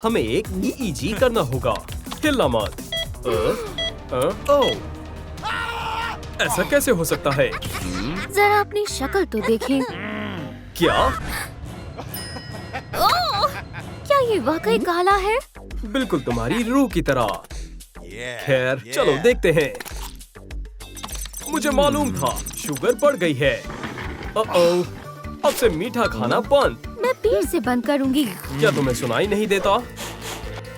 हमें एक EEG करना होगा। हिलना मत। ओ, ऐसा कैसे हो सकता है? जरा अपनी शक्ल तो देखें। क्या? क्या ये वाकई काला है? बिल्कुल तुम्हारी रूह की तरह। खैर, चलो देखते हैं। मुझे मालूम था, शुगर बढ़ गई है। अब से मीठा खाना बंद। मैं पीठ से बंद करूंगी। क्या तुम्हें सुनाई नहीं देता?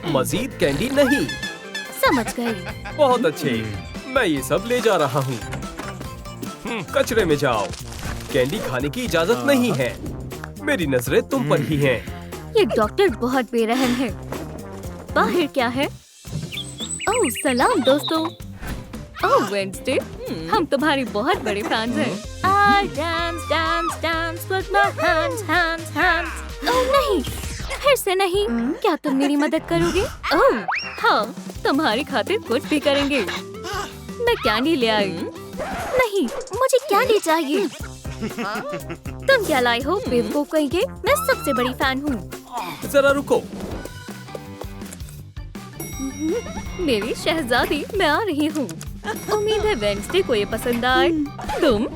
मजीद कैंडी नहीं। समझ गई। बहुत अच्छे, मैं ये सब ले जा रहा हूँ। कचरे में जाओ। कैंडी खाने की इजाजत नहीं है। मेरी नजरें तुम पर ही हैं। ये डॉक्टर बहुत बेरहम है। बाहर क्या है? ओह सलाम दोस्तों। ओह वेडनेसडे, हम तुम्हारी बहुत बड़े फैंस हैं। I dance, dance, dance with my hands, hands, hands। ओह नहीं, फिर से नहीं। क्या तुम मेरी मदद करोगे? ओह हाँ, तुम्हारी खातिर कुछ भी करेंगे। मैं कैंडी ले आई। नहीं, मुझे कैंडी चाहिए। तुम क्या लाई हो बेवकूफ कहीं के? मैं सबसे बड़ी फैन हूँ। जरा रुको। मेरी शहजादी, मैं आ रही हूँ। उम्मीद है वेडनेसडे को ये पसंद आए। तुम?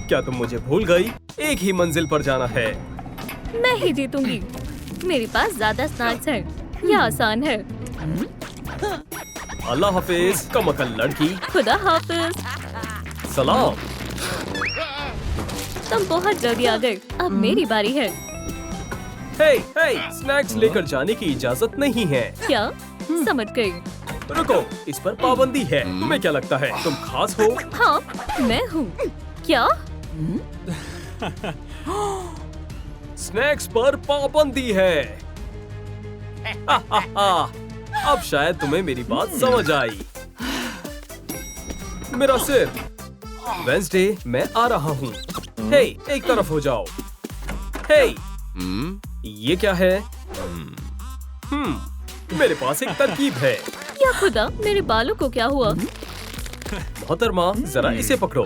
क्या तुम मुझे भूल गई? एक ही मंजिल पर जाना है। मैं ही जीतूंगी। मेरे पास ज्यादा स्नैक्स हैं। यह आसान है। अल्लाह हाफिज, कमअकल लड़की। खुदा हाफिज। सलाम। तुम बहुत जल्दी आ गए। अब मेरी बारी है। हे, स्नैक्स लेकर जाने की इजाजत नहीं है। क्या? समझ गई। रुको, इस पर पाबंदी है। तुम्हें क्या लगता है, तुम खास हो? हाँ, मैं हूँ। क्या? स्नैक्स पर पाबंदी है। अब शायद तुम्हें मेरी बात समझ आई। मेरा सिर। वेडनेसडे, मैं आ रहा हूँ। हे, एक तरफ हो जाओ। हे, ये क्या है? मेरे पास एक तरकीब है। या खुदा, मेरे बालों को क्या हुआ? मोहतरमा, जरा इसे पकड़ो।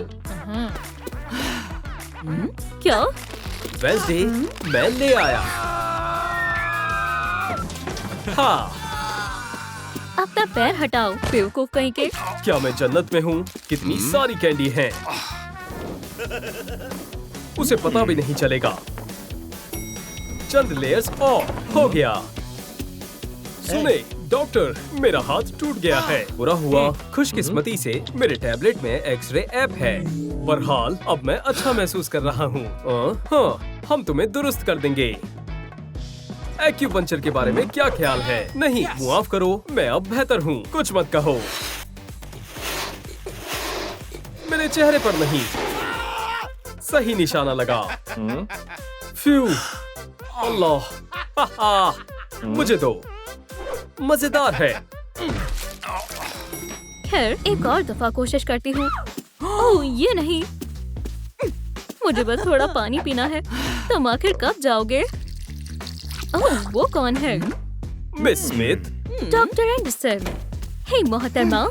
क्या? वेडनेसडे, मैं ले आया। हाँ। अपना पैर हटाओ बेवकूफ कहीं के। क्या मैं जन्नत में हूँ? कितनी सारी कैंडी हैं। उसे पता भी नहीं चलेगा। चंद लेयर्स और हो गया। सुने डॉक्टर, मेरा हाथ टूट गया है। बुरा हुआ, खुशकिस्मती से मेरे टैबलेट में एक्सरे ऐप है। बहरहाल अब मैं अच्छा महसूस कर रहा हूँ। हाँ, हम तुम्हें दुरुस्त कर देंगे। एक्यूपंक्चर के बारे में क्या ख्याल है? नहीं, माफ करो, मैं अब बेहतर हूँ। कुछ मत कहो। मेरे चेहरे पर नहीं। सही निशाना लगा। फ्यू, अल्लाह। मुझे दो। मजेदार है। खैर, एक और दफा कोशिश करती हूँ। ओह, ये नहीं। मुझे बस थोड़ा पानी पीना है। तुम आखिर कब जाओगे? ओह, वो कौन है? Miss Smith. Doctor Anderson. हे मोहतरमा,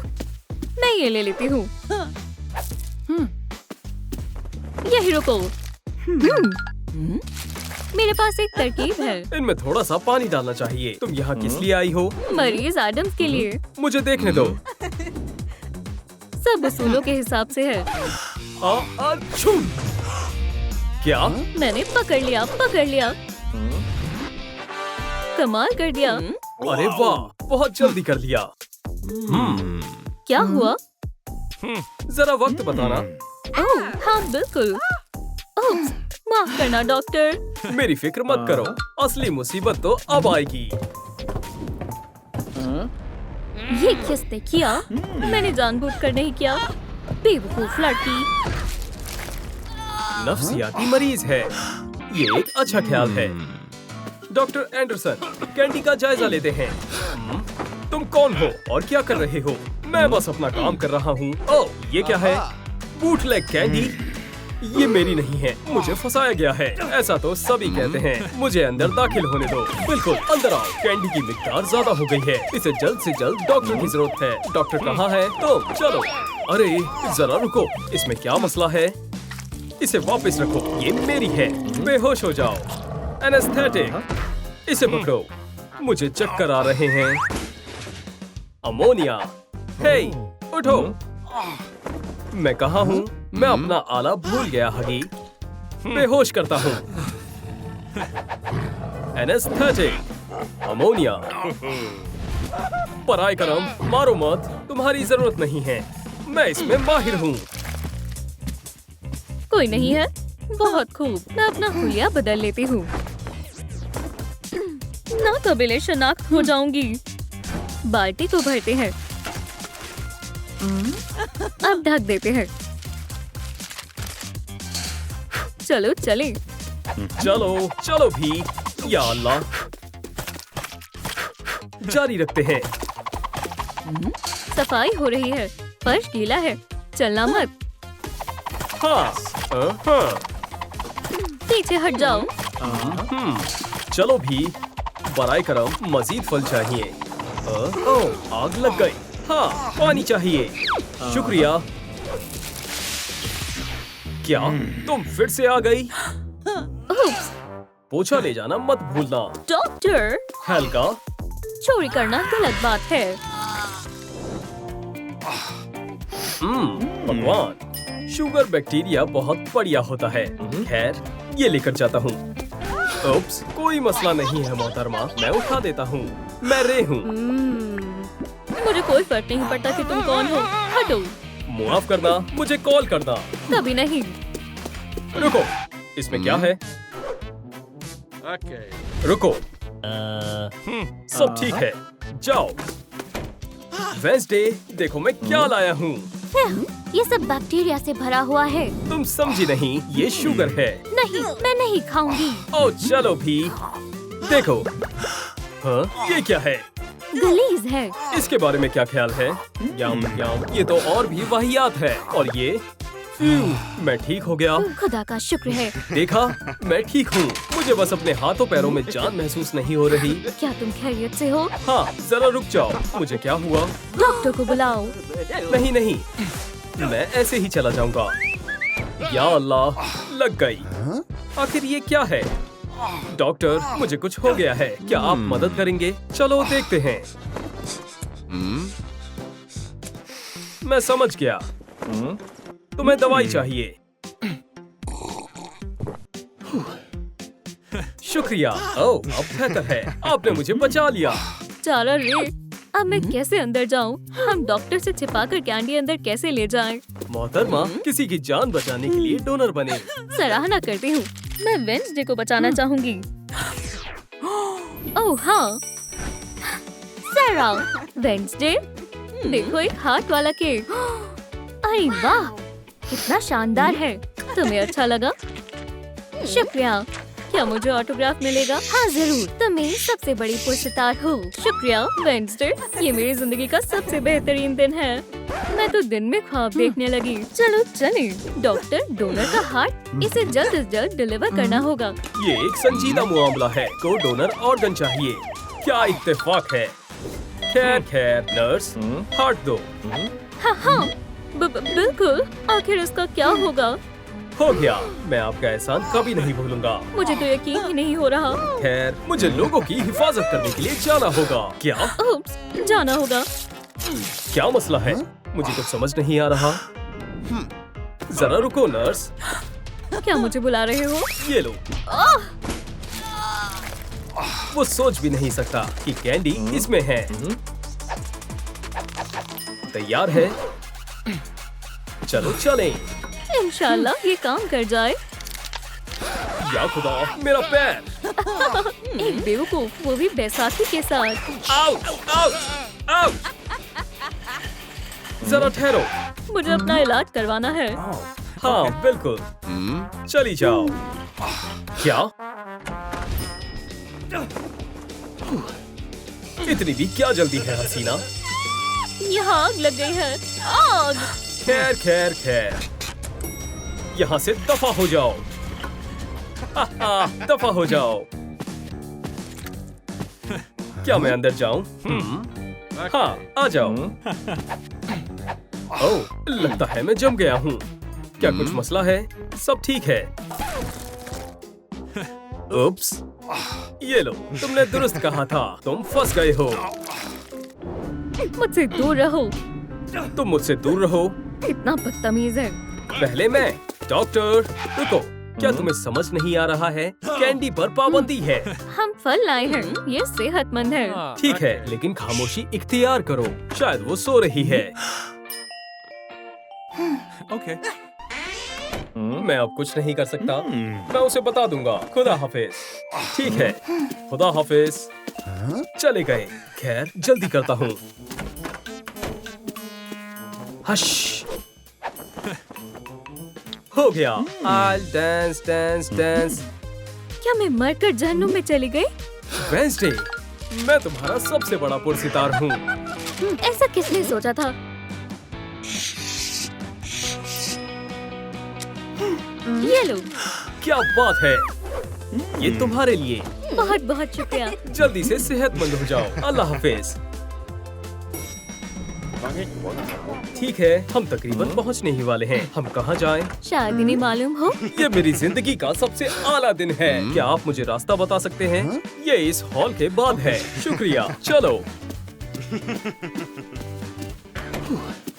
मैं ये ले लेती हूँ। यही रुको। मेरे पास एक तरकीब है। इनमें थोड़ा सा पानी डालना चाहिए। तुम यहाँ किस लिए आई हो? मरीज एडम्स के लिए। मुझे देखने दो। सब उसूलों के हिसाब से है। अच्छू। क्या? मैंने पकड़ लिया। कमाल कर दिया। अरे वाह, बहुत जल्दी कर लिया। क्या हुआ? जरा वक्त बताना। ओह हाँ बिल्कुल। ओह माफ करना डॉक्टर। मेरी फिक्र मत करो, असली मुसीबत तो अब आएगी। ये किसने किया? मैंने जानबूझकर नहीं किया। बेवकूफ लड़की। नफ्सियाती मरीज है। ये एक अच्छा ख्याल है। डॉक्टर एंडरसन, कैंडी का जायजा लेते हैं। तुम कौन हो और क्या कर रहे हो? मैं बस अपना काम कर रहा हूँ। ओह, ये क्या है? Bootleg candy. ये मेरी नहीं है, मुझे फंसाया गया है। ऐसा तो सभी कहते हैं। मुझे अंदर दाखिल होने दो। बिल्कुल, अंदर आओ। कैंडी की मिकदार ज्यादा हो गई है। इसे जल्द से जल्द डॉक्टर की जरूरत है। डॉक्टर कहाँ है? तो चलो। अरे जरा रुको, इसमें क्या मसला है? इसे वापस रखो, ये मेरी है। बेहोश हो जाओ। एनेस्थेटिक, इसे पकड़ो। मुझे चक्कर आ रहे हैं। अमोनिया, हे, उठो। मैं कहाँ हूँ? मैं अपना आला भूल गया हगी। बेहोश करता हूँ। Anaesthetic, ammonia. पराई करम, मारो मत, तुम्हारी जरूरत नहीं है। मैं इसमें माहिर हूँ। कोई नहीं है। बहुत खूब, मैं अपना हुलिया बदल लेती हूँ। ना कबीले शनाख्त हो जाऊंगी। बाल्टी को भरते हैं। अब ढक देते हैं। चलो चले। चलो चलो भी, या अल्लाह। जारी रखते हैं। सफाई हो रही है। फर्श गीला है। चलना मत। हाँ, हाँ। पीछे हट जाओ। चलो भी, बराए करम, मजीद फल चाहिए। ओह, आग लग गई। हाँ, पानी चाहिए। शुक्रिया। क्या तुम फिर से आ गई? उप्स, पोछा ले जाना मत भूलना। डॉक्टर, हेल्गा, चोरी करना गलत बात है। भगवान, शुगर बैक्टीरिया बहुत बढ़िया होता है। खैर, ये लेकर जाता हूँ। उप्स, कोई मसला नहीं है मोहतरमा, मैं उठा देता हूँ। मैं रे हूँ। मुझे कोई फर्क नहीं पड़ता कि तुम कौन हो। हटो। माफ करना, मुझे कॉल करना। कभी नहीं। रुको, इसमें क्या है? रुको। सब ठीक है, जाओ। वेंसडे, देखो मैं क्या लाया हूँ। ये सब बैक्टीरिया से भरा हुआ है। तुम समझी नहीं, ये शुगर है। नहीं, मैं नहीं खाऊंगी। ओ चलो भी, देखो। हाँ, ये क्या है? गलीज है। इसके बारे में क्या ख्याल है? याम याम, ये तो और भी वाहियात है। और ये मैं ठीक हो गया। खुदा का शुक्र है। देखा, मैं ठीक हूँ। मुझे बस अपने हाथों पैरों में जान महसूस नहीं हो रही। क्या तुम खैरियत से हो? हाँ, जरा रुक जाओ। मुझे क्या हुआ? डॉक्टर को बुलाओ। नहीं नहीं, मैं ऐसे ही चला जाऊंगा। या अल्लाह, लग गई। आखिर ये क्या है? डॉक्टर, मुझे कुछ हो गया है। क्या आप मदद करेंगे? चलो देखते हैं। मैं समझ गया। तुम्हें दवाई चाहिए। शुक्रिया। ओह, अब बेहतर है। आपने मुझे बचा लिया। चारा रे, अब मैं कैसे अंदर जाऊं? हम डॉक्टर से छिपाकर कैंडी अंदर कैसे ले जाएं? मोहतरमा, किसी की जान बचाने के लिए डोनर बने। सराहना करती हूँ। मैं वेंसडे को बचाना चाहूंगी। ओह हाँ, सरा, वेंसडे, देखो एक हार्ट वाला केक। अरे वाह, कितना शानदार है। तुम्हें अच्छा लगा? शुक्रिया। क्या मुझे ऑटोग्राफ मिलेगा? हाँ जरूर, तुम मेरी सबसे बड़ी पुरस्कार हो। शुक्रिया वेंसडे, ये मेरी जिंदगी का सबसे बेहतरीन दिन है। मैं तो दिन में ख्वाब देखने लगी। चलो चले। डॉक्टर, डोनर का हार्ट, इसे जल्द से जल्द डिलीवर करना होगा। ये एक संजीदा मामला है। को डोनर ऑर्गन चाहिए। क्या इत्तेफाक है। खैर खैर, नर्स, हार्ट दो। हाँ हाँ, बिल्कुल। आखिर इसका क्या होगा? हो गया। मैं आपका एहसान कभी नहीं भूलूंगा। मुझे तो यकीन ही नहीं हो रहा। खैर, मुझे लोगों की हिफाजत करने के लिए जाना होगा। क्या? उप्स, जाना होगा। क्या मसला है? मुझे कुछ समझ नहीं आ रहा। जरा रुको नर्स। क्या मुझे बुला रहे हो? ये लो। वो सोच भी नहीं सकता कि कैंडी इसमें है। तैयार है? चलो चलें। इंशाल्लाह ये काम कर जाए। या खुदा, मेरा पैर। एक बेवकूफ, वो भी बैसाखी के साथ। आओ, आओ, आओ। जरा ठहरो। मुझे अपना इलाज करवाना है। हाँ बिल्कुल, चली जाओ। क्या? इतनी भी क्या जल्दी है हसीना? यहाँ आग लग गई है। आग! खैर खैर खैर, यहाँ से दफा हो जाओ। दफा हो जाओ। क्या मैं अंदर जाऊं? हाँ, आ जाओ। ओह, लगता है मैं जम गया हूँ। क्या कुछ मसला है? सब ठीक है। उप्स, ये लो, तुमने दुरुस्त कहा था, तुम फंस गए हो। मुझसे दूर रहो। तुम मुझसे दूर रहो। कितना बदतमीज है। पहले मैं। डॉक्टर रुको, क्या तुम्हें समझ नहीं आ रहा है? कैंडी पर पाबंदी है। हम फल लाए हैं, ये सेहतमंद है। ठीक है, लेकिन खामोशी इख्तियार करो, शायद वो सो रही है। Okay. मैं अब कुछ नहीं कर सकता। मैं उसे बता दूंगा। खुदा हाफिज। ठीक है, खुदा हाफिज। चले गए। खैर, जल्दी करता हूँ। हश। हो गया। I'll dance, dance, dance। क्या मैं मरकर जहन्नुम में चली गई? वेंसडे, मैं तुम्हारा सबसे बड़ा पुरसितार हूँ। ऐसा किसने सोचा था? ये लो। क्या बात है, ये तुम्हारे लिए। बहुत बहुत शुक्रिया। जल्दी से सेहतमंद हो जाओ। अल्लाह हाफिज। ठीक है, हम तकरीबन पहुंचने ही वाले हैं। हम कहाँ जाएं? शायद ही नहीं मालूम हो। ये मेरी जिंदगी का सबसे आला दिन है। क्या आप मुझे रास्ता बता सकते हैं? ये इस हॉल के बाद है। शुक्रिया। चलो।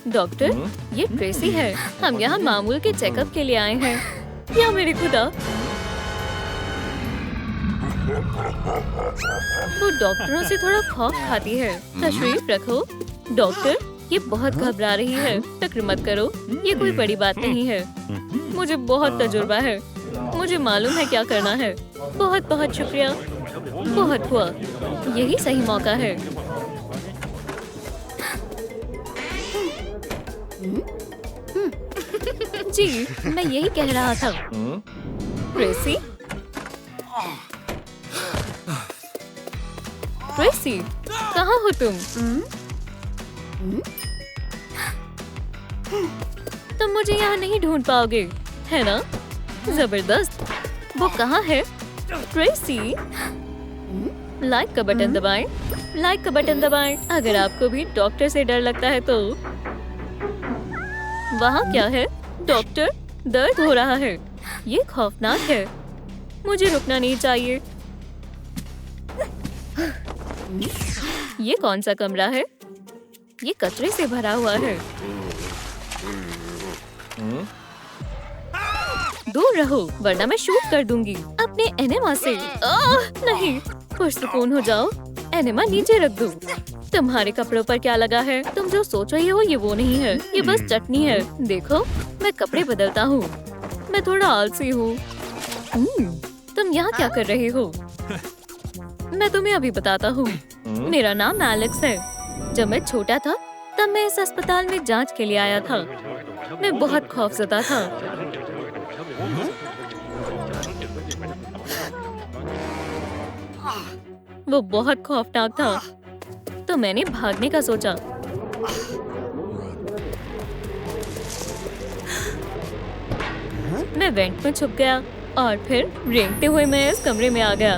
डॉक्टर, ये ट्रेसी है। हम यहाँ मामूल के चेकअप के लिए आए हैं। या मेरे खुदा, वो डॉक्टरों से थोड़ा खौफ खाती है। तशरीफ रखो। डॉक्टर, ये बहुत घबरा रही है। फिक्र मत करो, ये कोई बड़ी बात नहीं है। मुझे बहुत तजुर्बा है, मुझे मालूम है क्या करना है। बहुत बहुत शुक्रिया। बहुत हुआ, यही सही मौका है। जी, मैं यही कह रहा था। ट्रेसी, ट्रेसी, कहाँ हो तुम? तुम मुझे यहाँ नहीं ढूंढ पाओगे, है ना? जबरदस्त। वो कहाँ है? ट्रेसी, लाइक का बटन दबाएं। लाइक का बटन दबाएं। अगर आपको भी डॉक्टर से डर लगता है तो। वहाँ क्या है? डॉक्टर, दर्द हो रहा है। ये खौफनाक है। मुझे रुकना नहीं चाहिए। ये कौन सा कमरा है? ये कचरे से भरा हुआ है। दूर रहो, वरना मैं शूट कर दूंगी अपने एनेमा से। नहीं, पुरसुकून हो जाओ। एनेमा नीचे रख दो। तुम्हारे कपड़ों पर क्या लगा है? तुम जो सोच रही हो ये वो नहीं है, ये बस चटनी है। देखो, मैं कपड़े बदलता हूँ। मैं थोड़ा आलसी हूँ। तुम यहाँ क्या कर रहे हो? मैं तुम्हें अभी बताता हूँ। मेरा नाम एलेक्स है। जब मैं छोटा था तब मैं इस अस्पताल में जांच के लिए आया था। मैं बहुत खौफजदा था। वो बहुत खौफनाक था, तो मैंने भागने का सोचा। मैं वेंट में छुप गया और फिर रेंगते हुए मैं इस कमरे में आ गया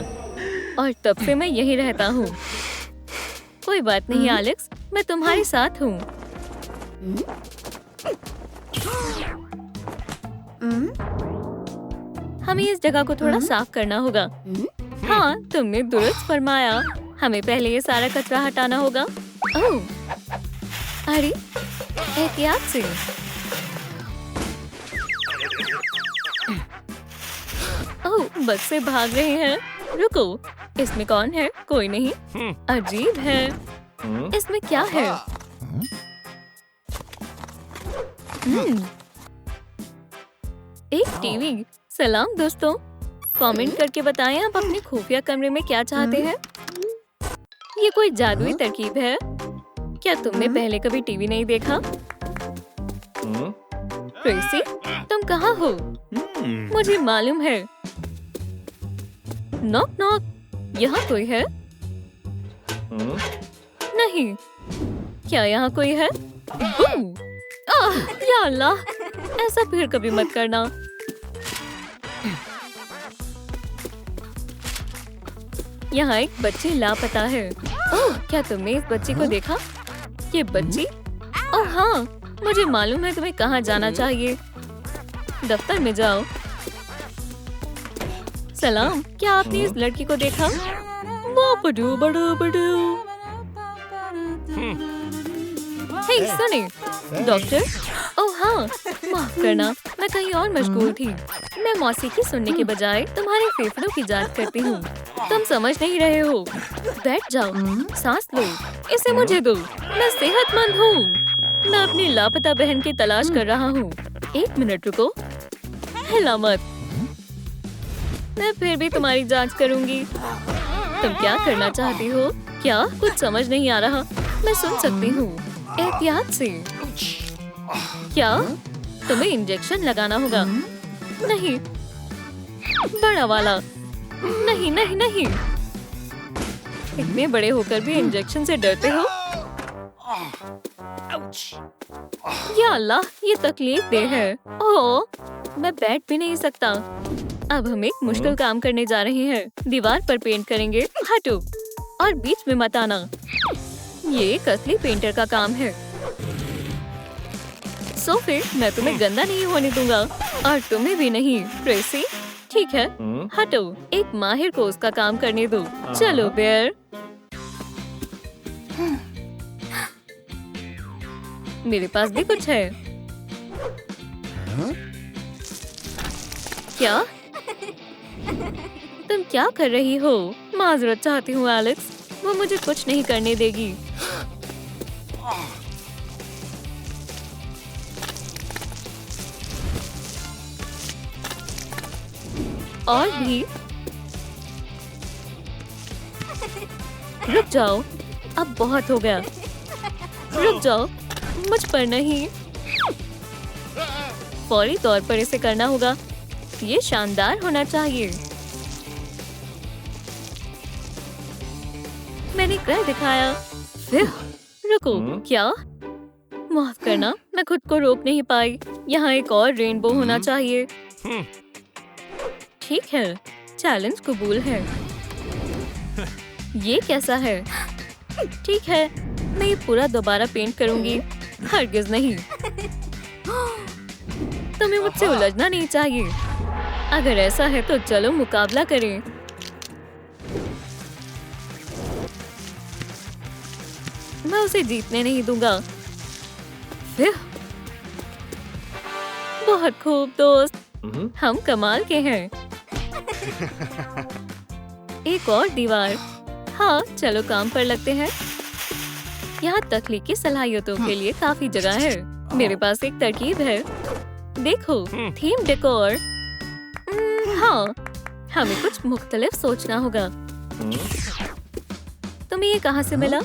और तब से मैं यहीं रहता हूँ। कोई बात नहीं एलेक्स, मैं तुम्हारे साथ हूँ। हमें इस जगह को थोड़ा साफ करना होगा। हाँ, तुमने दुरुस्त फरमाया। हमें पहले ये सारा कचरा हटाना होगा। ओह, अरे, एहतियात से। ओह, बच्चे भाग रहे हैं। रुको, इसमें कौन है? कोई नहीं। अजीब है। इसमें क्या है? एक टीवी। सलाम दोस्तों, कमेंट करके बताएं आप अपने खुफिया कमरे में क्या चाहते हैं। ये कोई जादुई तरकीब है? क्या तुमने पहले कभी टीवी नहीं देखा? ट्रेसी, तुम कहाँ हो? मुझे मालूम है। नॉक नॉक, यहाँ कोई है? नहीं। क्या यहाँ कोई है? या अल्लाह, ऐसा फिर कभी मत करना। यहाँ एक बच्ची लापता है। ओह, क्या तुमने इस बच्ची को देखा? ये बच्ची? ओह हाँ, मुझे मालूम है तुम्हें कहाँ जाना चाहिए। दफ्तर में जाओ। सलाम, क्या आपने इस लड़की को देखा? बापडू बड़ू बड़ू। हे सुने डॉक्टर। ओह हाँ, माफ करना, मैं कहीं और मशगूल थी। मैं मौसीकी सुनने के बजाय तुम्हारे फेफड़ों की जांच करती हूँ। तुम समझ नहीं रहे हो। बैठ जाओ, सांस लो, इसे मुझे दो। मैं सेहतमंद हूँ। मैं अपनी लापता बहन की तलाश कर रहा हूँ। 1 मिनट रुको, हिला मत। मैं फिर भी तुम्हारी जांच करूंगी। तुम क्या करना चाहती हो? क्या कुछ समझ नहीं आ रहा? मैं सुन सकती हूँ। एहतियात से। क्या तुम्हें इंजेक्शन लगाना होगा? नहीं, बड़ा वाला। नहीं नहीं नहीं, इतने बड़े होकर भी इंजेक्शन से डरते हो? या अल्लाह, ये तकलीफ दे है। ओह, मैं बैठ भी नहीं सकता। अब हम एक मुश्किल काम करने जा रहे हैं। दीवार पर पेंट करेंगे। हटो और बीच में मत आना। ये एक असली पेंटर का काम है। सोफे, मैं तुम्हें गंदा नहीं होने दूंगा और तुम्हें भी नहीं। ट्रेसी, ठीक है, हटो। एक माहिर को उसका काम करने दो। चलो बेयर। मेरे पास भी कुछ है। क्या तुम क्या कर रही हो? माजरत चाहती हूँ एलेक्स, वो मुझे कुछ नहीं करने देगी। और भी। रुक जाओ, अब बहुत हो गया। रुक जाओ, मुझ पर नहीं। फौरी तौर पर इसे करना होगा। ये शानदार होना चाहिए। मैंने कर दिखाया। फिर रुको, क्या? माफ करना, मैं खुद को रोक नहीं पाई। यहाँ एक और रेनबो होना चाहिए। ठीक है, चैलेंज कबूल है। ये कैसा है? ठीक है, मैं ये पूरा दोबारा पेंट करूंगी। हरगिज नहीं। तुम्हें मुझसे उलझना नहीं चाहिए। अगर ऐसा है तो चलो मुकाबला करें। मैं उसे जीतने नहीं दूंगा। फिर बहुत खूब दोस्त, हम कमाल के हैं। एक और दीवार। हाँ, चलो काम पर लगते हैं। यहाँ तख्लीकी सलाहियतों के लिए काफी जगह है। मेरे पास एक तरकीब है। देखो, थीम डेकोर। हाँ, हमें कुछ मुख्तलिफ सोचना होगा। तुम्हें ये कहाँ से मिला?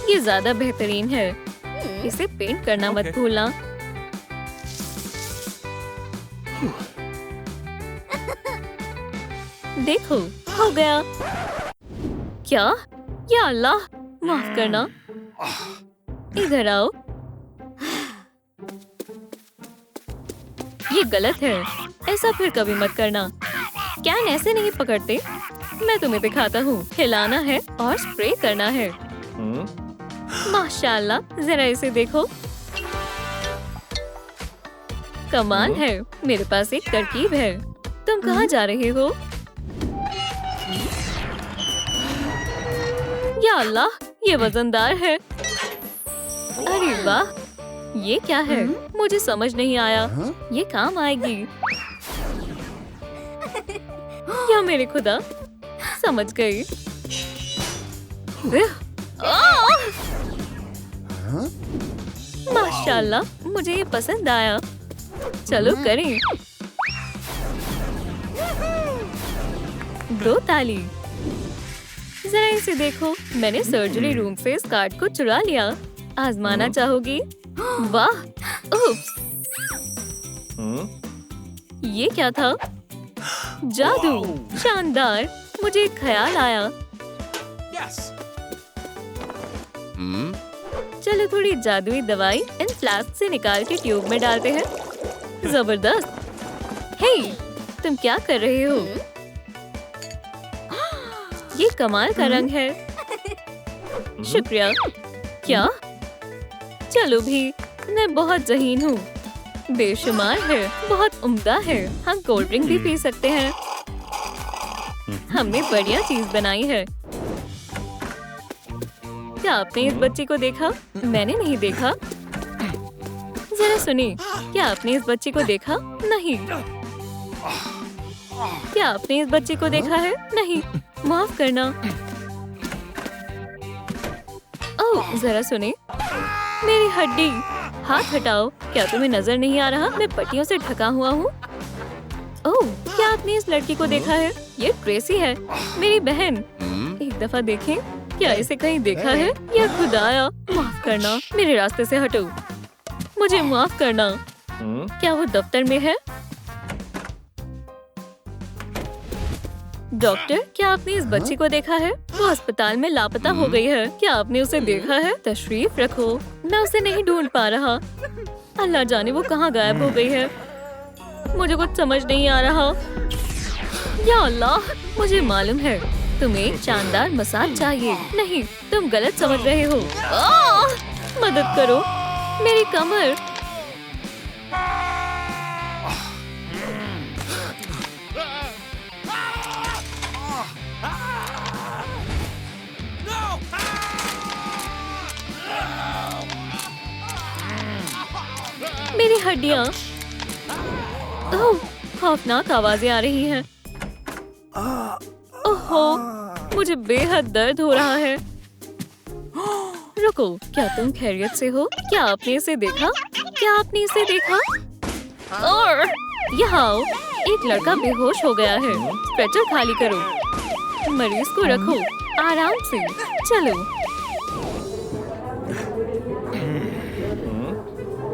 ये ज्यादा बेहतरीन है। इसे पेंट करना मत भूलना। देखो, हो गया। क्या? या अल्लाह, माफ करना। इधर आओ। ये गलत है, ऐसा फिर कभी मत करना। कैन ऐसे नहीं पकड़ते। मैं तुम्हें दिखाता हूँ। हिलाना है और स्प्रे करना है। माशाल्लाह, जरा इसे देखो। कमाल है। मेरे पास एक तरकीब है। तुम कहाँ जा रहे हो? या अल्लाह, ये वजनदार है। अरे वाह, ये क्या है? मुझे समझ नहीं आया। ये काम आएगी या मेरे खुदा, समझ गई। माशाल्लाह, मुझे ये पसंद आया। चलो करें। दो ताली। जरा इसे देखो, मैंने सर्जरी रूम से इस कार्ड को चुरा लिया। आजमाना चाहोगी? वाह, उप्स। ये क्या था? जादू, शानदार। मुझे एक ख्याल आया। चलो थोड़ी जादुई दवाई इन फ्लास्क से निकाल के ट्यूब में डालते हैं। जबरदस्त। हे, तुम क्या कर रहे हो? ये कमाल का रंग है। शुक्रिया। क्या? चलो भी, मैं बहुत ज़हीन हूँ। बेशुमार है, बहुत उम्दा है। हम कोल्ड ड्रिंक भी पी सकते हैं। हमने बढ़िया चीज बनाई है। क्या आपने इस बच्चे को देखा? मैंने नहीं देखा। जरा सुनिए, क्या आपने इस बच्चे को देखा? नहीं। क्या आपने इस बच्चे को देखा है? नहीं। माफ करना। ओह, जरा सुनिए, मेरी हड्डी। हाथ हटाओ। क्या तुम्हें नजर नहीं आ रहा? मैं पट्टियों से ढका हुआ हूँ। ओह, क्या आपने इस लड़की को देखा है? ये ट्रेसी है, मेरी बहन। एक दफा देखें, क्या इसे कहीं देखा है? या खुदाया, माफ करना, मेरे रास्ते से हटो। मुझे माफ करना। क्या वो दफ्तर में है? डॉक्टर, क्या आपने इस बच्ची को देखा है? वो अस्पताल में लापता हो गई है। क्या आपने उसे देखा है? तशरीफ रखो। मैं उसे नहीं ढूंढ पा रहा। अल्लाह जाने वो कहाँ गायब हो गई है। मुझे कुछ समझ नहीं आ रहा। या अल्लाह, मुझे मालूम है तुम्हें एक शानदार मसाज चाहिए। नहीं, तुम गलत समझ रहे हो। मदद करो, मेरी कमर। मेरी हड्डियाँ। ओह, खौफनाक आवाजें आ रही हैं। ओहो, मुझे बेहद दर्द हो रहा है। रुको, क्या तुम खैरियत से हो? क्या आपने इसे देखा? क्या आपने इसे देखा? और यहाँ आओ, एक लड़का बेहोश हो गया है। स्ट्रेचर खाली करो। मरीज को रखो आराम से। चलो।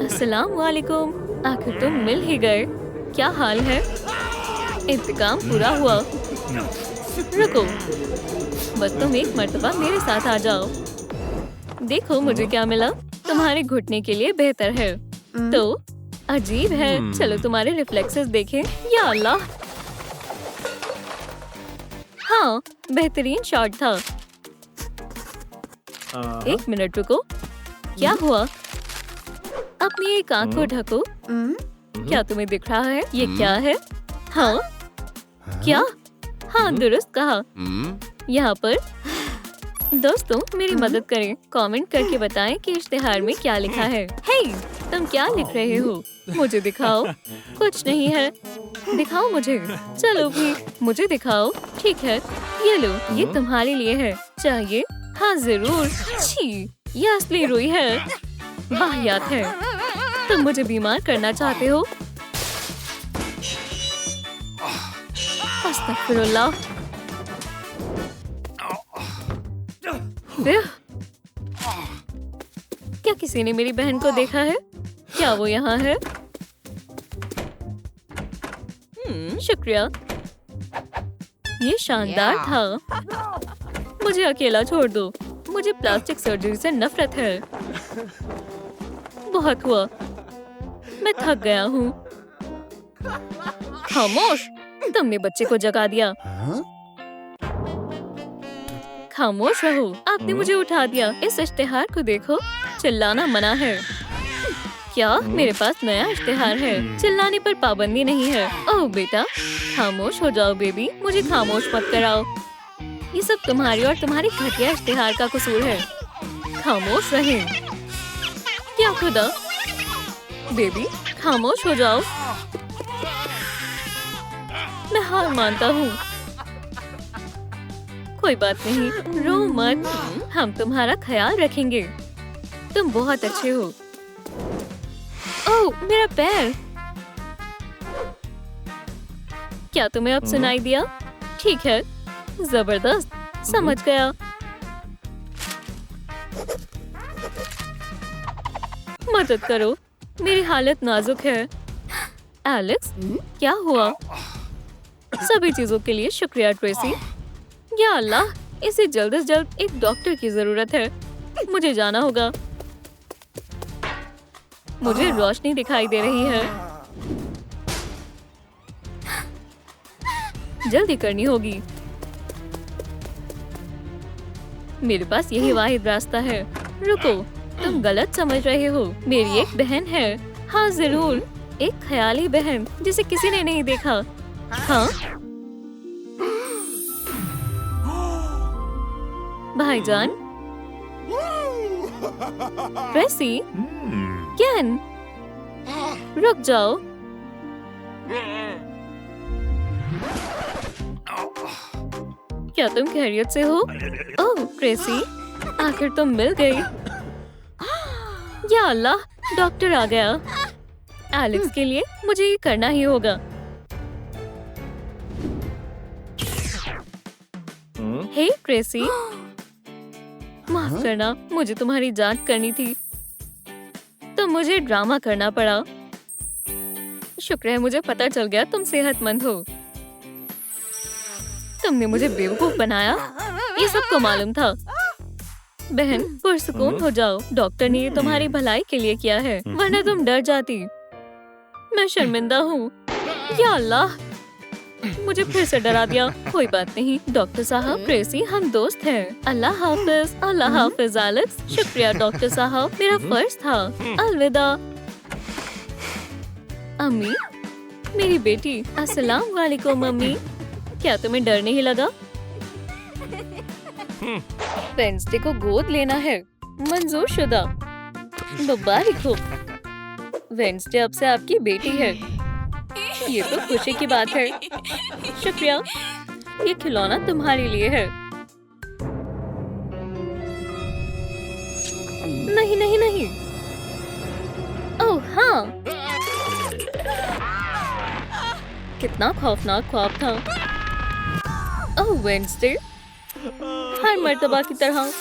अस्सलाम वालेकुम। आखिर तुम मिल ही गए। क्या हाल है? इंतकाम पूरा हुआ। रुको, बस तुम एक मर्तबा मेरे साथ आ जाओ। देखो मुझे क्या मिला। तुम्हारे घुटने के लिए बेहतर है। तो अजीब है। चलो तुम्हारे रिफ्लेक्सेस देखें। या अल्लाह, हाँ, बेहतरीन शॉट था। एक मिनट रुको, क्या हुआ? अपनी एक आंख को ढको। क्या तुम्हें दिख रहा है? ये क्या है? हाँ, क्या? हाँ, दुरुस्त कहा। यहाँ पर दोस्तों मेरी मदद करें। कमेंट करके बताएं कि इश्तिहार में क्या लिखा है। हे, तुम क्या लिख रहे हो? मुझे दिखाओ। कुछ नहीं है। दिखाओ मुझे। चलो भी, मुझे दिखाओ। ठीक है, ये लो, ये तुम्हारे लिए है। चाहिए? हाँ जरूर। छी, ये असली रुई है। वाहियात है। तुम मुझे बीमार करना चाहते हो? अस्तगफिरुल्लाह। क्या किसी ने मेरी बहन को देखा है? क्या वो यहाँ है? शुक्रिया, ये शानदार था। मुझे अकेला छोड़ दो। मुझे प्लास्टिक सर्जरी से नफरत है। बहुत हुआ, मैं थक गया हूँ। खामोश, तुमने बच्चे को जगा दिया। खामोश रहो, आपने मुझे उठा दिया। इस इश्तिहार को देखो। चिल्लाना मना है। क्या? मेरे पास नया इश्तिहार है। चिल्लाने पर पाबंदी नहीं है। ओह बेटा, खामोश हो जाओ बेबी। मुझे खामोश मत कराओ। ये सब तुम्हारी और तुम्हारी घटिया इश्तिहार का कसूर है। खामोश रहें। क्या खुदा? बेबी खामोश हो जाओ। मैं हार मानता हूँ। कोई बात नहीं, रो मत। हम तुम्हारा ख्याल रखेंगे। तुम बहुत अच्छे हो। ओह, मेरा पैर। क्या तुम्हें अब सुनाई दिया? ठीक है, जबरदस्त, समझ गया। मदद करो, मेरी हालत नाजुक है। एलेक्स, क्या हुआ? सभी चीजों के लिए शुक्रिया ट्रेसी। या अल्लाह, इसे जल्द से जल्द एक डॉक्टर की जरूरत है। मुझे जाना होगा। मुझे रोशनी दिखाई दे रही है। जल्दी करनी होगी। मेरे पास यही वाहिद रास्ता है। रुको, तुम गलत समझ रहे हो। मेरी एक बहन है। हाँ जरूर, एक ख्याली बहन जिसे किसी ने नहीं देखा। हाँ भाईजान, ट्रेसी, केन, रुक जाओ। क्या तुम खैरियत से हो? ओह ट्रेसी, आखिर तुम मिल गई। या अल्लाह, डॉक्टर आ गया। एलेक्स के लिए मुझे ये करना ही होगा। हे ट्रेसी, माफ करना, मुझे तुम्हारी जांच करनी थी तो मुझे ड्रामा करना पड़ा। शुक्र है मुझे पता चल गया तुम सेहतमंद हो। तुमने मुझे बेवकूफ बनाया, ये सबको मालूम था। बहन पुरसुकून हो जाओ, डॉक्टर ने ये तुम्हारी भलाई के लिए किया है, वरना तुम डर जाती। मैं शर्मिंदा हूँ। या अल्लाह, मुझे फिर से डरा दिया। कोई बात नहीं डॉक्टर साहब, ट्रेसी हम दोस्त हैं। अल्लाह हाफिज। अल्लाह हाफिज एलेक्स। शुक्रिया डॉक्टर साहब, मेरा फर्ज था। अलविदा। अम्मी, मेरी बेटी। अस्सलाम वालेकुम अम्मी। क्या तुम्हें डर नहीं लगा? वेडनेसडे को गोद लेना है, मंजूर शुदा। मुबारक हो, वेडनेसडे अब से आपकी बेटी है। ये तो खुशी की बात है। शुक्रिया, ये खिलौना तुम्हारे लिए है। नहीं नहीं नहीं। ओह हाँ, कितना खौफनाक ख्वाब था। ओह वेडनेसडे, हर मर्तबा की तरह।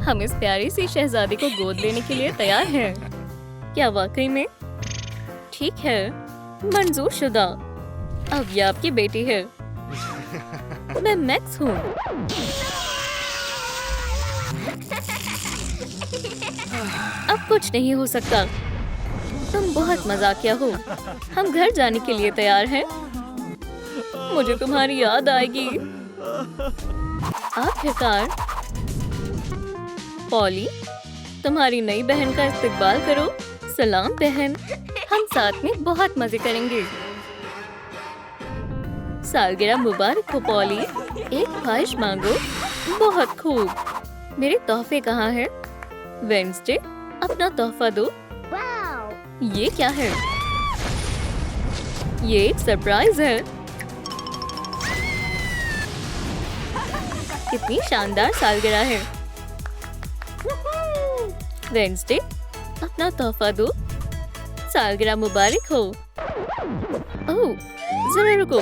हम इस प्यारी सी शहजादी को गोद लेने के लिए तैयार हैं। क्या वाकई में? ठीक है, मंजूर शुदा। अब ये आपकी बेटी है। मैं मैक्स हूँ। अब कुछ नहीं हो सकता। तुम बहुत मजाकिया हो। हम घर जाने के लिए तैयार हैं। मुझे तुम्हारी याद आएगी। आखिरकार पॉली, तुम्हारी नई बहन का इस्तकबाल करो। सलाम बहन, हम साथ में बहुत मजे करेंगे। सालगिरह मुबारक हो पॉली। एक ख्वाहिश मांगो। बहुत खूब। मेरे तोहफे कहाँ हैं? वेडनेसडे, अपना तोहफा दो। ये क्या है? ये एक सरप्राइज है। कितनी शानदार सालगिरह है। वेडनेसडे, अपना तोहफा दो। सालगिरह मुबारक हो। ओह, जरा रुको,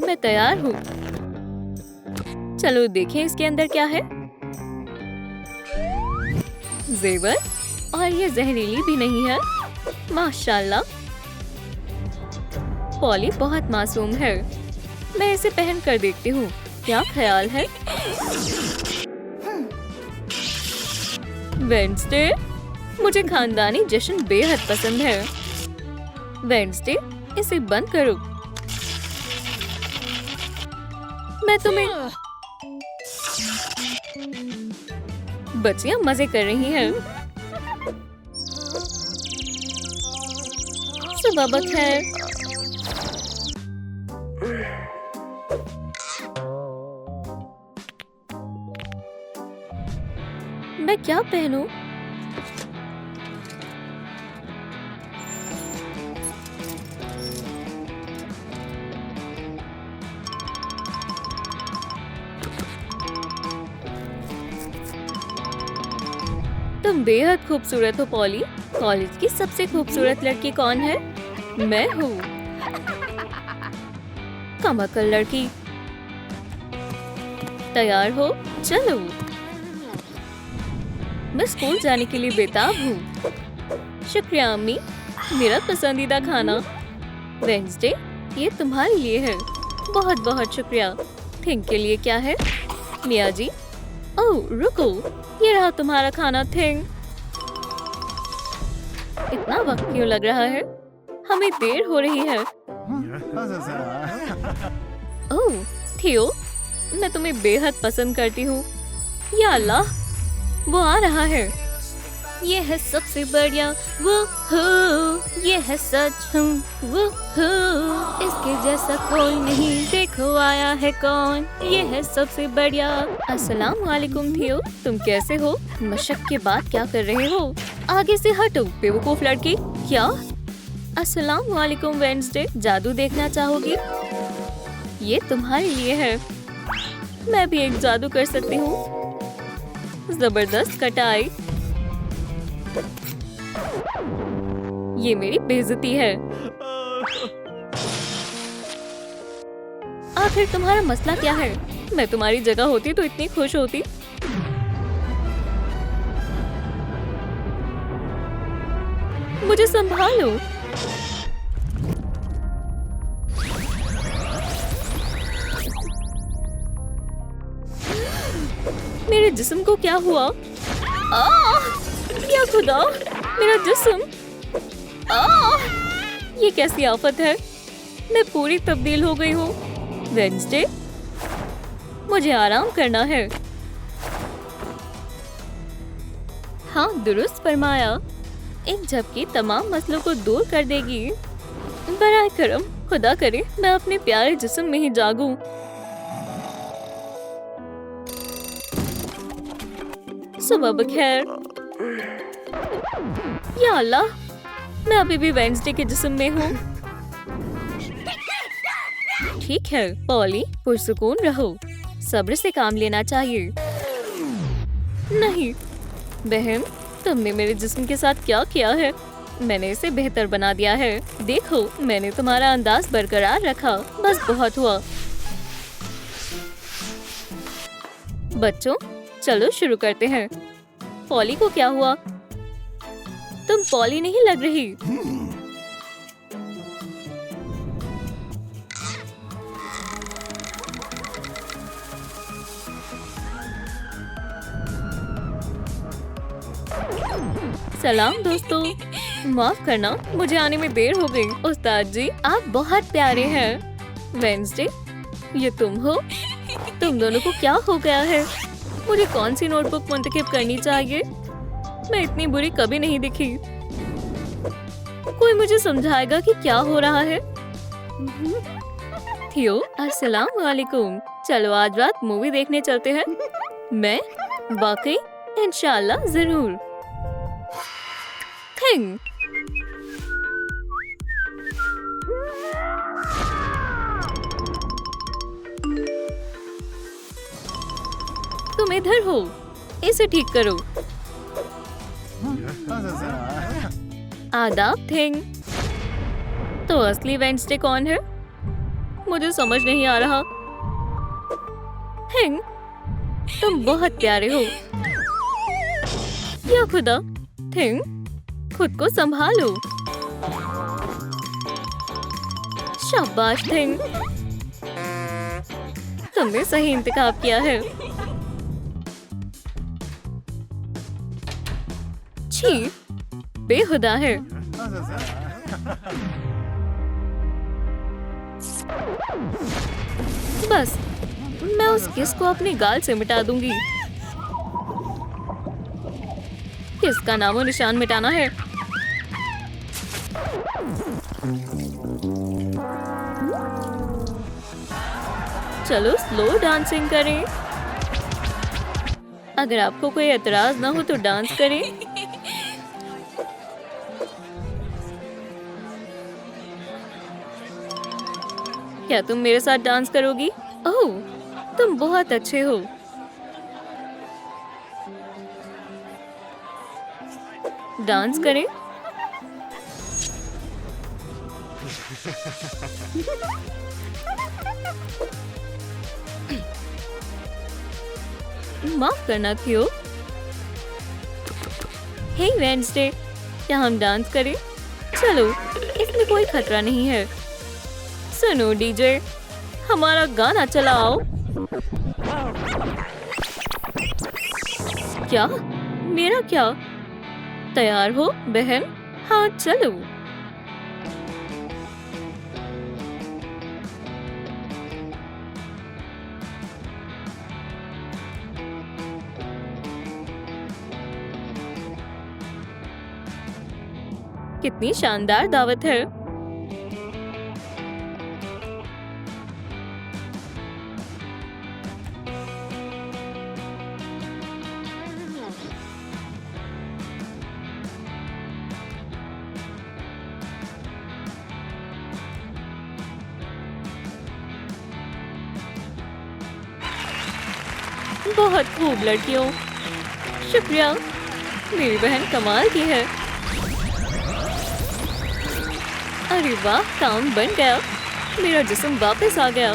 मैं तैयार हूँ। चलो देखें इसके अंदर क्या है। जेवर, और ये जहरीली भी नहीं है। माशाल्लाह, पॉली बहुत मासूम है। मैं इसे पहन कर देखती हूँ, क्या ख्याल है? वेडनेसडे, मुझे खानदानी जश्न बेहद पसंद है। वेडनेसडे, इसे बंद करो। मैं तुम्हें। बच्चियां मजे कर रही हैं। सुबह बखैर। मैं क्या पहनूं? तुम बेहद खूबसूरत हो पॉली। कॉलेज की सबसे खूबसूरत लड़की कौन है? मैं हूँ। कमाकल लड़की। तैयार हो? चलो। मैं स्कूल जाने के लिए बेताब हूँ। शुक्रिया अम्मी, मेरा पसंदीदा खाना। वेडनेसडे, ये तुम्हारे लिए है। बहुत बहुत शुक्रिया। थिंग के लिए क्या है? मिया जी। ओह रुको, ये रहा तुम्हारा खाना थिंग। इतना वक्त क्यों लग रहा है? हमें देर हो रही है। ओह थियो, मैं तुम्हें बेहद पसंद करती हूँ। या अल्लाह, वो आ रहा है। ये है सबसे बढ़िया, वो हो, ये है सच हूँ, वो हो, इसके जैसा कोई नहीं, देखो आया है कौन, ये है सबसे बढ़िया। अस्सलाम वालेकुम थियो, तुम कैसे हो? मशक के बाद क्या कर रहे हो? आगे से हटो बेवकूफ लड़की। क्या? अस्सलाम वालेकुम वेडनेसडे, जादू देखना चाहोगी? ये तुम्हारे लिए है। मैं भी एक जादू कर सकती हूँ। जबरदस्त कटाई। ये मेरी बेइज्जती है। आखिर तुम्हारा मसला क्या है? मैं तुम्हारी जगह होती तो इतनी खुश होती। मुझे संभालो। मेरे जिस्म को क्या हुआ? या खुदा, मेरा जिस्म! ये कैसी आफत है? मैं पूरी तब्दील हो गई हूँ। वेडनेसडे, मुझे आराम करना है। हाँ, दुरुस्त फरमाया। एक झपकी तमाम मसलों को दूर कर देगी। बराए करम, खुदा करे मैं अपने प्यारे जिस्म में ही जागूं। सुबह बखैर। या अल्लाह, मैं अभी भी वेडनेसडे के जिस्म में हूँ। ठीक है पॉली, पुरसुकून रहो। सब्र से काम लेना चाहिए। नहीं बहन, तुमने मेरे जिस्म के साथ क्या किया है? मैंने इसे बेहतर बना दिया है। देखो, मैंने तुम्हारा अंदाज बरकरार रखा। बस बहुत हुआ। बच्चों, चलो शुरू करते हैं। पॉली को क्या हुआ? तुम पॉली नहीं लग रही। सलाम दोस्तों, माफ करना मुझे आने में देर हो गई। उस्ताद जी, आप बहुत प्यारे हैं। वेडनेसडे, ये तुम हो? तुम दोनों को क्या हो गया है? मुझे कौन सी नोटबुक मुंतखब करनी चाहिए? मैं इतनी बुरी कभी नहीं दिखी। कोई मुझे समझाएगा कि क्या हो रहा है? थियो, अस्सलाम वालेकुम। चलो आज रात मूवी देखने चलते हैं। मैं? वाकई? इंशाल्लाह जरूर। थिंग। तुम इधर हो, इसे ठीक करो। आदाब थिंग। तो असली वेडनेसडे कौन है? मुझे समझ नहीं आ रहा। थिंग, तुम बहुत प्यारे हो। या खुदा, थिंग, खुद को संभालो। शाबाश थिंग, तुमने सही इंतखाब किया है। छी, बेहुदा है। बस, मैं उस किस को अपनी गाल से मिटा दूंगी। किसका नामो निशान मिटाना है। चलो स्लो डांसिंग करें। अगर आपको कोई एतराज ना हो तो डांस करें। क्या तुम मेरे साथ डांस करोगी? ओह, तुम बहुत अच्छे हो। डांस करें। माफ करना थियो। हे वेडनेसडे, क्या हम डांस करें? चलो, इसमें कोई खतरा नहीं है। सुनो डीजे, हमारा गाना चलाओ। क्या? मेरा क्या? तैयार हो बहन? हाँ चलो। कितनी शानदार दावत है। बहुत खूब लड़कियों, शुक्रिया। मेरी बहन कमाल की है। अरे वाह, काम बन गया। मेरा जिस्म वापस आ गया।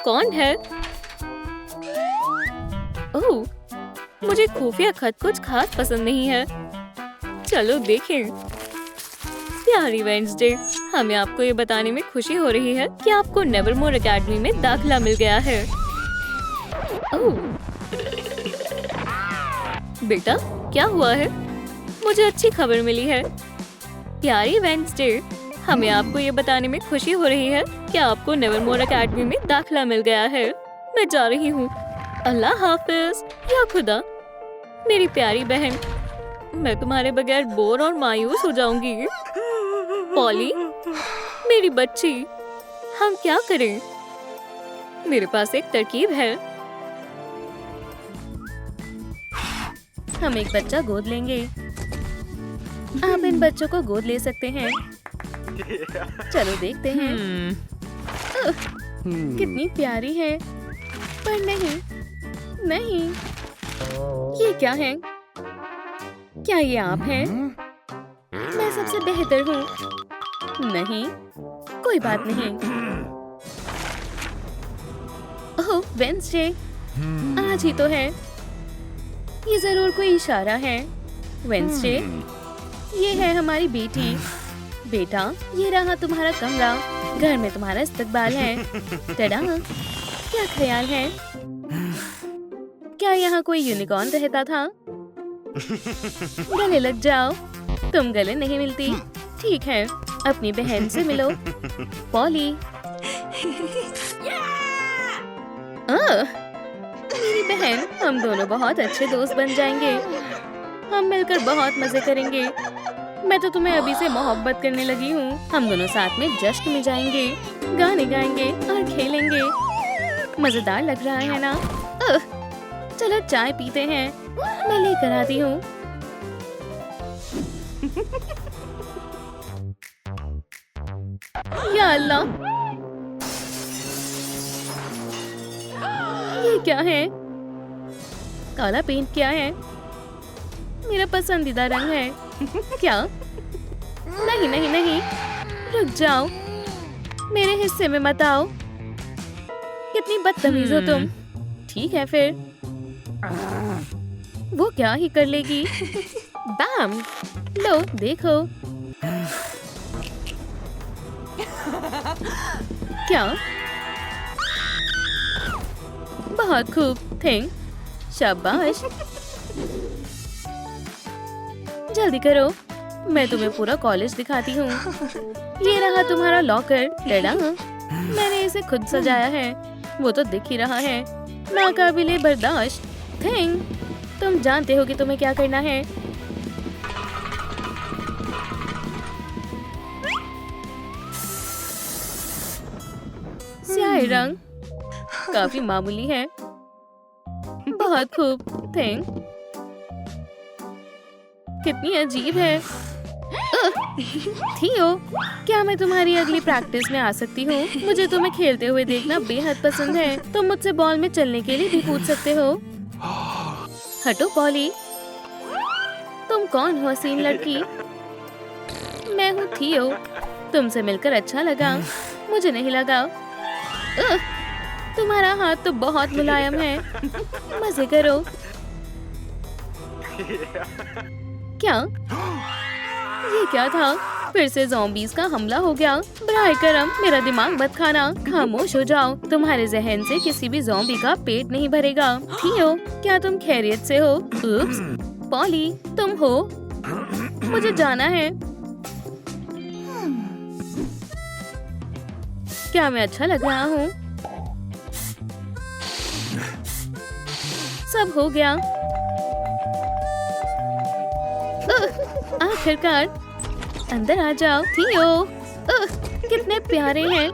कौन है? ओह, मुझे खुफिया खत कुछ खास पसंद नहीं है। चलो देखें। प्यारी वेडनेसडे, हमें आपको ये बताने में खुशी हो रही है कि आपको नेवरमोर एकेडमी में दाखिला मिल गया है। ओह, बेटा क्या हुआ है? मुझे अच्छी खबर मिली है। प्यारी वेडनेसडे, हमें आपको ये बताने में खुशी हो रही है कि आपको नेवरमोर एकेडमी में दाखिला मिल गया है। मैं जा रही हूँ। अल्लाह हाफिज। या खुदा, मेरी प्यारी बहन, मैं तुम्हारे बगैर बोर और मायूस हो जाऊंगी। पॉली, मेरी बच्ची, हम क्या करें? मेरे पास एक तरकीब है। हम एक बच्चा गोद लेंगे। आप इन बच्चों को गोद ले सकते हैं। चलो देखते हैं। कितनी प्यारी है। पर नहीं, नहीं, ये क्या है? क्या ये आप हैं? मैं सबसे बेहतर हूँ। नहीं, कोई बात नहीं। ओह वेडनेसडे, आज ही तो है। ये जरूर कोई इशारा है। वेडनेसडे, ये है हमारी बेटी। बेटा, ये रहा तुम्हारा कमरा। घर में तुम्हारा इस्तकबाल है। टडा, क्या ख्याल है? क्या यहाँ कोई यूनिकॉर्न रहता था? गले लग जाओ। तुम गले नहीं मिलती। ठीक है, अपनी बहन से मिलो। पॉली। मेरी बहन, हम दोनों बहुत अच्छे दोस्त बन जाएंगे। हम मिलकर बहुत मजे करेंगे। मैं तो तुम्हें अभी से मोहब्बत करने लगी हूँ। हम दोनों साथ में जश्न में जाएंगे, गाने गाएंगे और खेलेंगे। मजेदार लग रहा है ना? चलो चाय पीते हैं। मैं लेकर आती हूँ। या अल्लाह, ये क्या है? काला पेंट क्या है? मेरा पसंदीदा रंग है। क्या? नहीं नहीं नहीं, रुक जाओ। मेरे हिस्से में मत आओ। कितनी बदतमीज हो तुम। ठीक है फिर। वो क्या ही कर लेगी। बैम, लो देखो। क्या? बहुत खूब। थिंक, शाबाश। जल्दी करो, मैं तुम्हें पूरा कॉलेज दिखाती हूँ। ये रहा तुम्हारा लॉकर। डडा, मैंने इसे खुद सजाया है। वो तो दिख ही रहा है। नाकाबिले बर्दाश्त। थिंक, तुम जानते हो कि तुम्हें क्या करना है। स्याही रंग काफी मामूली है। बहुत खूब। थिंक, कितनी अजीब है। थियो, क्या मैं तुम्हारी अगली प्रैक्टिस में आ सकती हूँ? मुझे तुम्हें खेलते हुए देखना बेहद पसंद है। तुम मुझसे बॉल में चलने के लिए भी पूछ सकते हो। हटो पॉली। तुम कौन हो हसीन लड़की? मैं हूँ थियो। तुमसे मिलकर अच्छा लगा। मुझे नहीं लगा। तुम्हारा हाथ तो बहुत मुलायम है। मजे करो। क्या? ये क्या था? फिर से ज़ॉम्बीज़ का हमला हो गया। बराए करम, मेरा दिमाग मत खाना। खामोश हो जाओ। तुम्हारे जहन से किसी भी ज़ॉम्बी का पेट नहीं भरेगा। थियो, क्या तुम खैरियत से हो? उप्स, पॉली, तुम हो? मुझे जाना है। क्या मैं अच्छा लग रहा हूँ? सब हो गया। आखिरकार अंदर आ जाओ। थियो, कितने प्यारे हैं।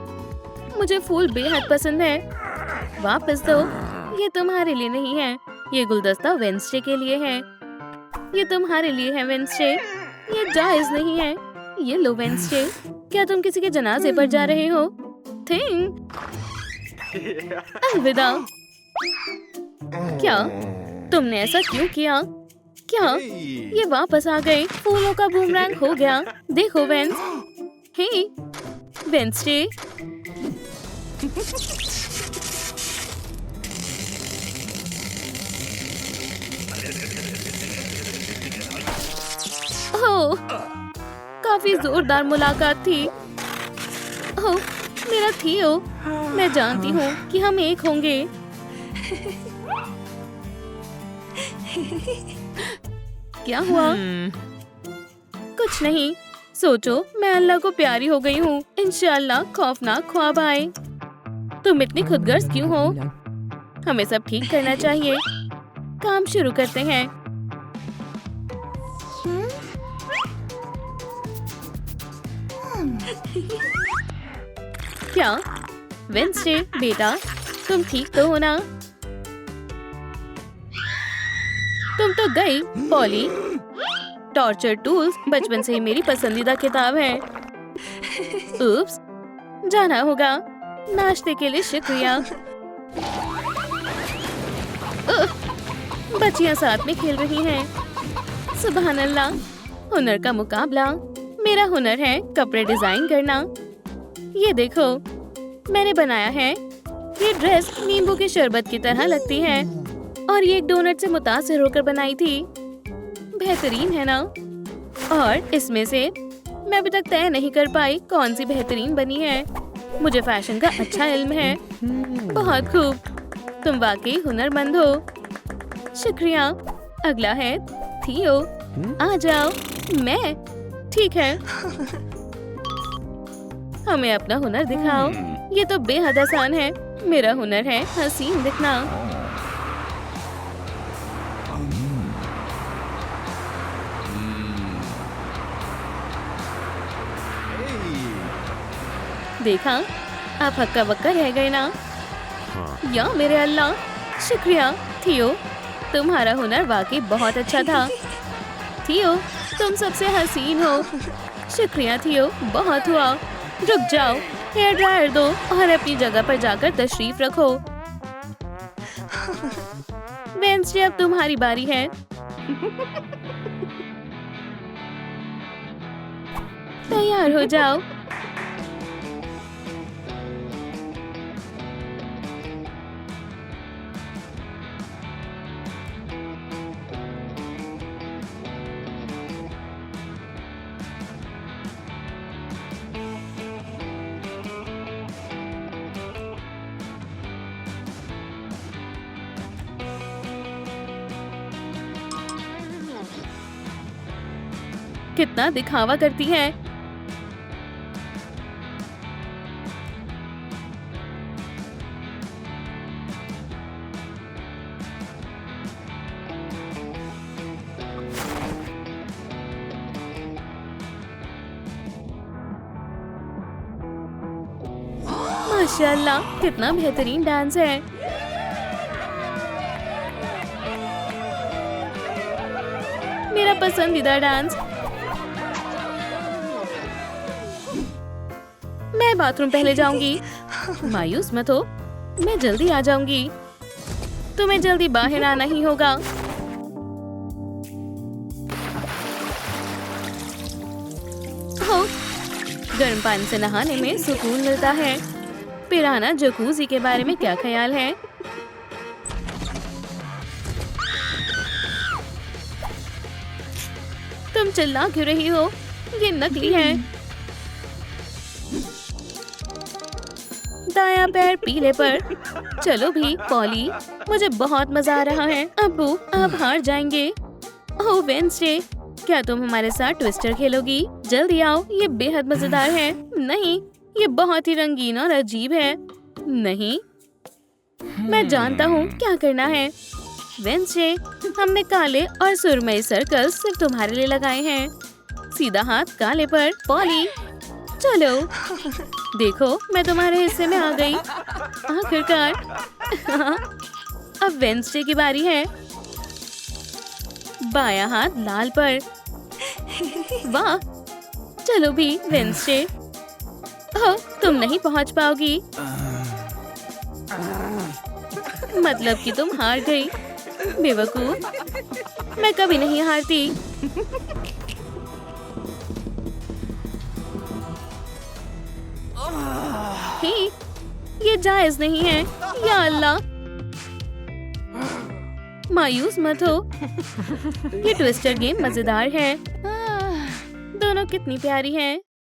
मुझे फूल बेहद पसंद है। वापस दो। ये तुम्हारे लिए नहीं है। ये गुलदस्ता वेंसडे के लिए है। ये तुम्हारे लिए है वेंसडे। ये जायज नहीं है। ये लो वेंसडे। क्या तुम किसी के जनाजे पर जा रहे हो? थिंग। अलविदा। क्या तुमने ऐसा क्यों किया? क्या ये वापस आ गए? फूलों का बूमरैंग हो गया। देखो वेंस। हे वेंसडे। ओह, काफी जोरदार मुलाकात थी। ओह, मेरा थियो। मैं जानती हूँ कि हम एक होंगे। क्या हुआ? कुछ नहीं। सोचो मैं अल्लाह को प्यारी हो गई हूँ। इंशाअल्लाह खौफनाक ख्वाब आए। तुम इतनी खुदगर्ज क्यों हो? हमें सब ठीक करना चाहिए। काम शुरू करते हैं। क्या वेंसडे बेटा, तुम ठीक तो हो ना? तुम तो गई। पॉली, टॉर्चर टूल्स बचपन से ही मेरी पसंदीदा किताब है। उप्स, जाना होगा। नाश्ते के लिए शुक्रिया। बच्चियां साथ में खेल रही हैं। सुभान अल्लाह। हुनर का मुकाबला। मेरा हुनर है कपड़े डिजाइन करना। ये देखो मैंने बनाया है। ये ड्रेस नींबू के शरबत की तरह लगती है और ये एक डोनट से मुतासिर होकर बनाई थी। बेहतरीन है ना? और इसमें से मैं अभी तक तय नहीं कर पाई कौन सी बेहतरीन बनी है। मुझे फैशन का अच्छा इल्म है। बहुत खूब। तुम वाकई हुनरमंद हो। शुक्रिया। अगला है थियो। आ जाओ। मैं ठीक है। हमें अपना हुनर दिखाओ। ये तो बेहद आसान है। मेरा हुनर है हसीन दिखना। देखा, आप हक्का बक्का रह गए ना? या मेरे अल्लाह। शुक्रिया थियो, तुम्हारा हुनर वाकई बहुत अच्छा था। थियो, तुम सबसे हसीन हो। शुक्रिया थियो, बहुत हुआ। रुक जाओ, हेयर ड्रायर दो और अपनी जगह पर जाकर तशरीफ रखो। वेंसडे, अब तुम्हारी बारी है। तैयार हो जाओ। कितना दिखावा करती है। माशाल्लाह, कितना बेहतरीन डांस है। मेरा पसंदीदा डांस। मैं बाथरूम पहले जाऊंगी। मायूस मत हो, मैं जल्दी आ जाऊंगी। तुम्हें जल्दी बाहर आना ही होगा। हो, गर्म पानी से नहाने में सुकून मिलता है। पिराना जकूजी के बारे में क्या ख्याल है? तुम चिल्ला क्यों रही हो? ये नकली है। दायां पैर पीले पर। चलो भी पॉली, मुझे बहुत मजा आ रहा है। अब्बू, आप हार जाएंगे। ओह वेंसडे, क्या तुम हमारे साथ ट्विस्टर खेलोगी? जल्दी आओ, ये बेहद मजेदार है। नहीं, ये बहुत ही रंगीन और अजीब है। नहीं, मैं जानता हूँ क्या करना है। वेंसडे, हमने काले और सुरमई सर्कल सिर्फ तुम्हारे लिए लगाए हैं। सीधा हाथ काले पर। पॉली चलो, देखो मैं तुम्हारे हिस्से में आ गई आखिरकार। अब वेंसडे की बारी है। बायां हाथ लाल पर। वाह, चलो भी वेंसडे। ओह, तुम नहीं पहुंच पाओगी। मतलब कि तुम हार गई। बेवकूफ, मैं कभी नहीं हारती। ही, ये जायज नहीं है। या अल्लाह, मायूस मत हो। ये ट्विस्टर गेम मजेदार है। दोनों कितनी प्यारी हैं।